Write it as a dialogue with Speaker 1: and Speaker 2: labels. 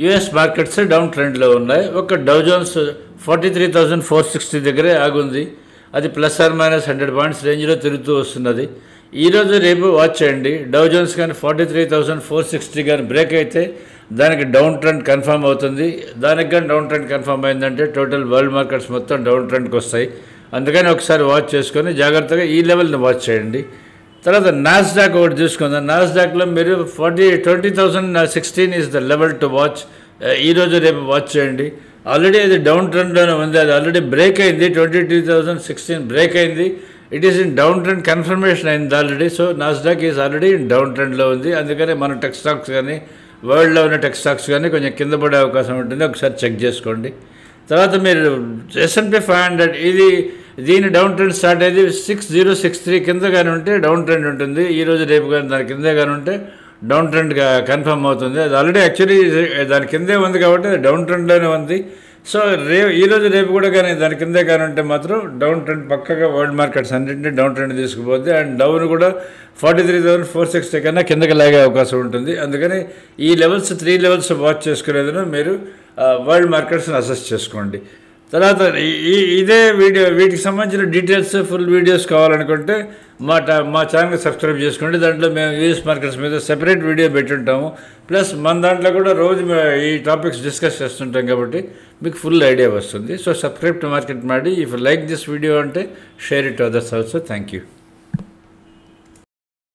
Speaker 1: US markets down ట్రెండ్లో ఉన్నాయి. ఒక డౌ జోన్స్ 43,460 దగ్గరే ఆగుంది. అది ±100 పాయింట్స్ రేంజ్లో తిరుగుతూ వస్తున్నది. ఈరోజు రేపు వాచ్ చేయండి. డౌ జోన్స్ కానీ 43,460 కానీ బ్రేక్ అయితే దానికి డౌన్ ట్రెండ్ కన్ఫర్మ్ అవుతుంది. దానికి కానీ డౌన్ ట్రెండ్ కన్ఫర్మ్ అయిందంటే టోటల్ వరల్డ్ మార్కెట్స్ మొత్తం డౌన్ ట్రెండ్కి వస్తాయి. అందుకని ఒకసారి వాచ్ చేసుకొని జాగ్రత్తగా ఈ లెవెల్ని వాచ్ చేయండి. తర్వాత నాస్డాక్ ఒకటి చూసుకుందాం. నాస్డాక్లో మీరు 20,016 is the level to watch. ఈరోజు రేపు వాచ్ చేయండి. ఆల్రెడీ అది డౌన్ ట్రెండ్లోనే ఉంది. అది ఆల్రెడీ బ్రేక్ అయింది. 22,016 బ్రేక్ అయింది. It is in down trend confirmation అయింది already. So Nasdaq is already down ట్రెండ్లో ఉంది. అందుకని మన టెక్ స్టాక్స్ కానీ వరల్డ్లో ఉన్న టెక్ స్టాక్స్ కానీ కొంచెం కింద పడే అవకాశం ఉంటుంది. ఒకసారి చెక్ చేసుకోండి. తర్వాత మీరు S&P 500 దీని డౌన్ ట్రెండ్ స్టార్ట్ అయ్యేది 6063 కింద కానీ ఉంటే డౌన్ ట్రెండ్ ఉంటుంది. ఈరోజు రేపు కానీ దాని కిందే కానీ ఉంటే డౌన్ ట్రెండ్ కన్ఫర్మ్ అవుతుంది. అది ఆల్రెడీ యాక్చువల్లీ దాని కిందే ఉంది కాబట్టి అది డౌన్ ట్రెండ్లోనే ఉంది. సో ఈరోజు రేపు కూడా కానీ దాని కిందే కానీ ఉంటే మాత్రం డౌన్ ట్రెండ్ పక్కగా వరల్డ్ మార్కెట్స్ అన్నింటినీ డౌన్ ట్రెండ్ తీసుకుపోద్ది. అండ్ డౌన్ కూడా 43,460 కన్నా కిందకి లాగే అవకాశం ఉంటుంది. అందుకని ఈ లెవెల్స్ 3 లెవెల్స్ వాచ్ చేసుకునేదని మీరు వరల్డ్ మార్కెట్స్ని అసెస్ చేసుకోండి. తర్వాత ఇదే వీటికి సంబంధించిన డీటెయిల్స్ ఫుల్ వీడియోస్ కావాలనుకుంటే మా ఛానల్కి సబ్స్క్రైబ్ చేసుకోండి. దాంట్లో మేము యూఎస్ మార్కెట్స్ మీద సెపరేట్ వీడియో పెట్టుంటాము. ప్లస్ మన దాంట్లో కూడా రోజు ఈ టాపిక్స్ డిస్కస్ చేస్తుంటాం కాబట్టి మీకు ఫుల్ ఐడియా వస్తుంది. సో సబ్స్క్రైబ్ టు మార్కెట్ మాడి. ఇఫ్ లైక్ దిస్ వీడియో అంటే share it others also. Thank you.